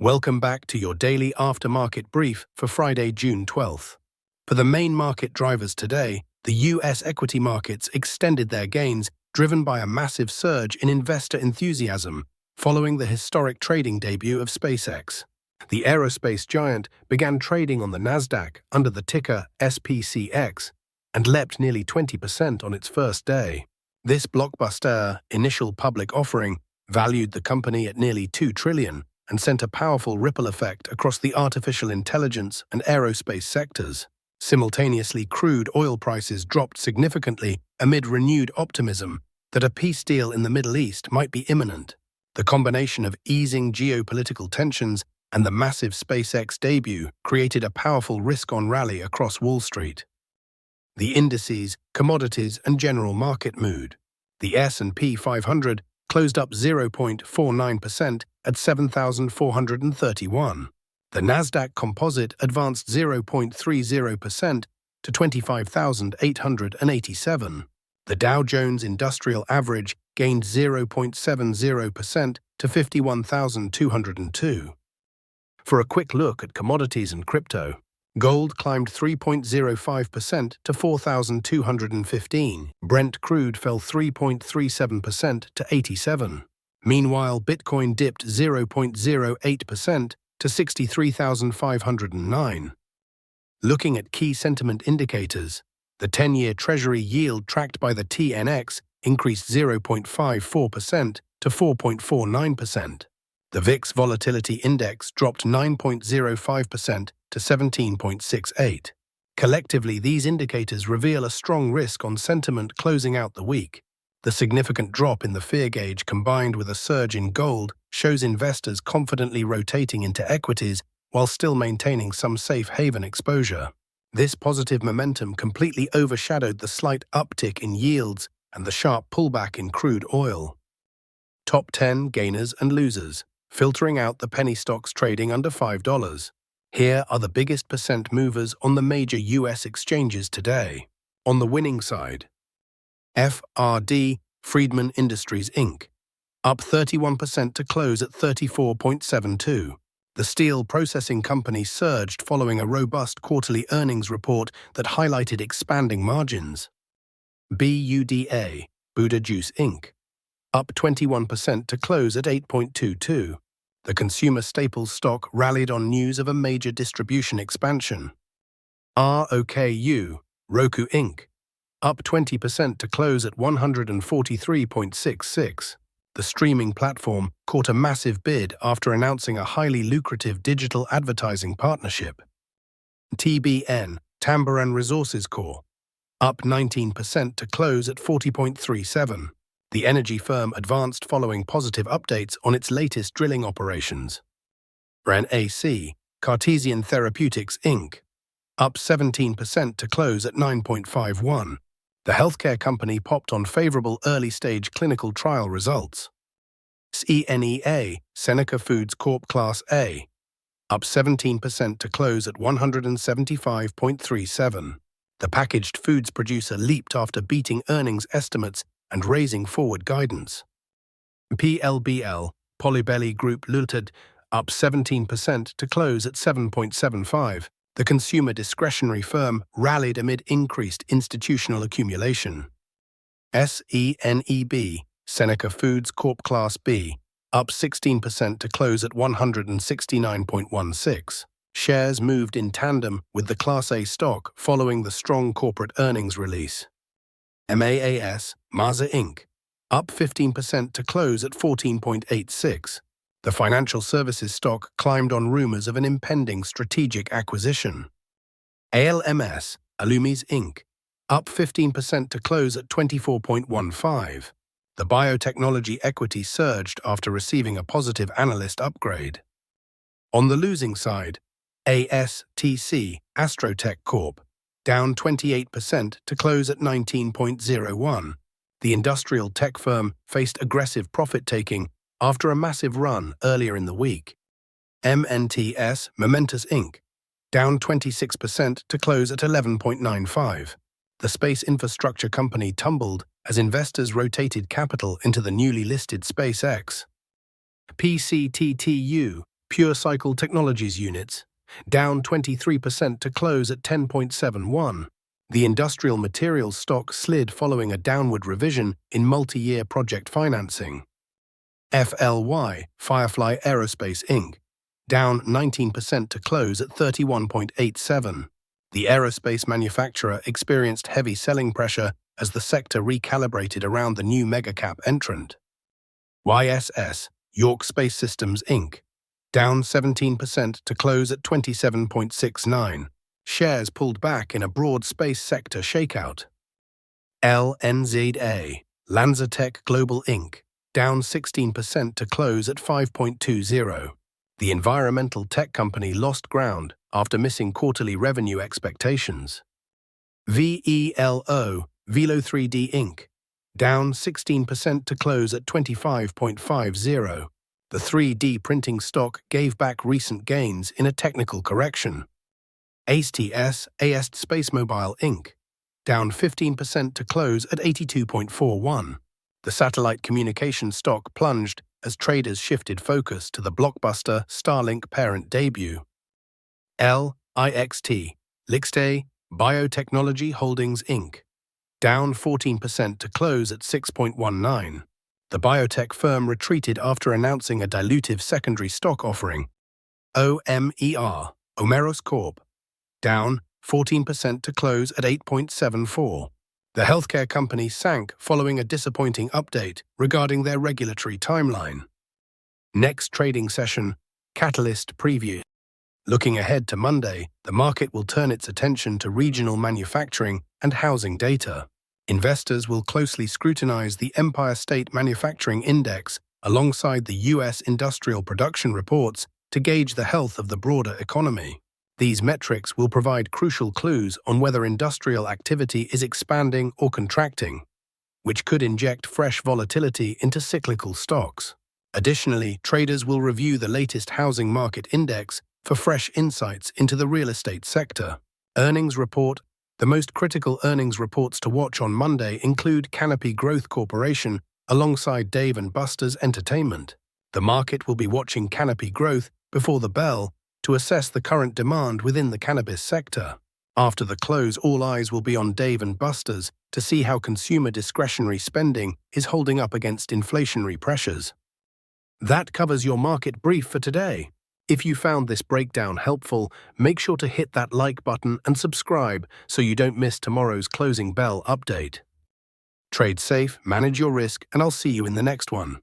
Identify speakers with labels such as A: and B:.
A: Welcome back to your daily aftermarket brief for Friday, June 12th. For the main market drivers today, the US equity markets extended their gains, driven by a massive surge in investor enthusiasm following the historic trading debut of SpaceX. The aerospace giant began trading on the Nasdaq under the ticker SPCX and leapt nearly 20% on its first day. This blockbuster initial public offering valued the company at nearly $2 trillion and sent a powerful ripple effect across the artificial intelligence and aerospace sectors. Simultaneously, crude oil prices dropped significantly amid renewed optimism that a peace deal in the Middle East might be imminent. The combination of easing geopolitical tensions and the massive SpaceX debut created a powerful risk-on rally across Wall Street. The indices, commodities, and general market mood. The S&P 500 closed up 0.49% at 7,431. The Nasdaq Composite advanced 0.30% to 25,887. The Dow Jones Industrial Average gained 0.70% to 51,202. For a quick look at commodities and crypto, gold climbed 3.05% to 4,215. Brent crude fell 3.37% to 87. Meanwhile, Bitcoin dipped 0.08% to 63,509. Looking at key sentiment indicators, the 10-year Treasury Yield tracked by the TNX increased 0.54% to 4.49%. The VIX Volatility Index dropped 9.05% to 17.68. Collectively, these indicators reveal a strong risk on sentiment closing out the week. The significant drop in the fear gauge combined with a surge in gold shows investors confidently rotating into equities while still maintaining some safe haven exposure. This positive momentum completely overshadowed the slight uptick in yields and the sharp pullback in crude oil. Top 10 gainers and losers, filtering out the penny stocks trading under $5. Here are the biggest percent movers on the major US exchanges today. On the winning side, FRD, Friedman Industries Inc., up 31% to close at 34.72. The steel processing company surged following a robust quarterly earnings report that highlighted expanding margins. BUDA, Buddha Juice Inc., up 21% to close at 8.22. The consumer staples stock rallied on news of a major distribution expansion. ROKU, Roku Inc., up 20% to close at 143.66. The streaming platform caught a massive bid after announcing a highly lucrative digital advertising partnership. TBN, Tamboran Resources Corp., up 19% to close at 40.37. The energy firm advanced following positive updates on its latest drilling operations. RAN-AC, Cartesian Therapeutics Inc., up 17% to close at 9.51. The healthcare company popped on favorable early-stage clinical trial results. SENEA, Seneca Foods Corp Class A, up 17% to close at 175.37. The packaged foods producer leaped after beating earnings estimates and raising forward guidance. PLBL, Polybelly Group Limited, up 17% to close at 7.75. The consumer discretionary firm rallied amid increased institutional accumulation. SENEB, Seneca Foods Corp Class B, up 16% to close at 169.16. Shares moved in tandem with the Class A stock following the strong corporate earnings release. MAAS, Mazda Inc., up 15% to close at 14.86. The financial services stock climbed on rumors of an impending strategic acquisition. ALMS, Alumis Inc., up 15% to close at 24.15. The biotechnology equity surged after receiving a positive analyst upgrade. On the losing side, ASTC, Astrotech Corp., down 28% to close at 19.01. The industrial tech firm faced aggressive profit-taking after a massive run earlier in the week. MNTS, Momentous Inc., down 26% to close at 11.95. The space infrastructure company tumbled as investors rotated capital into the newly listed SpaceX. PCTTU, Pure Cycle Technologies units, down 23% to close at 10.71. The industrial materials stock slid following a downward revision in multi-year project financing. FLY, Firefly Aerospace Inc., down 19% to close at 31.87. The aerospace manufacturer experienced heavy selling pressure as the sector recalibrated around the new megacap entrant. YSS, York Space Systems Inc., down 17% to close at 27.69. Shares pulled back in a broad space sector shakeout. LNZA, LanzaTech Global Inc., down 16% to close at 5.20. The environmental tech company lost ground after missing quarterly revenue expectations. VELO, Velo3D Inc., down 16% to close at 25.50. The 3D printing stock gave back recent gains in a technical correction. AST Space Mobile Inc., down 15% to close at 82.41. The satellite communication stock plunged as traders shifted focus to the blockbuster Starlink parent debut. LIXT, Lixte Biotechnology Holdings Inc., down 14% to close at 6.19. The biotech firm retreated after announcing a dilutive secondary stock offering. OMER, Omeros Corp., down 14% to close at 8.74. The healthcare company sank following a disappointing update regarding their regulatory timeline. Next trading session, Catalyst Preview. Looking ahead to Monday, the market will turn its attention to regional manufacturing and housing data. Investors will closely scrutinize the Empire State Manufacturing Index alongside the U.S. industrial production reports to gauge the health of the broader economy. These metrics will provide crucial clues on whether industrial activity is expanding or contracting, which could inject fresh volatility into cyclical stocks. Additionally, traders will review the latest housing market index for fresh insights into the real estate sector. Earnings report. The most critical earnings reports to watch on Monday include Canopy Growth Corporation alongside Dave & Buster's Entertainment. The market will be watching Canopy Growth before the bell to assess the current demand within the cannabis sector. After the close, all eyes will be on Dave & Buster's to see how consumer discretionary spending is holding up against inflationary pressures. That covers your market brief for today. If you found this breakdown helpful, make sure to hit that like button and subscribe so you don't miss tomorrow's closing bell update. Trade safe, manage your risk, and I'll see you in the next one.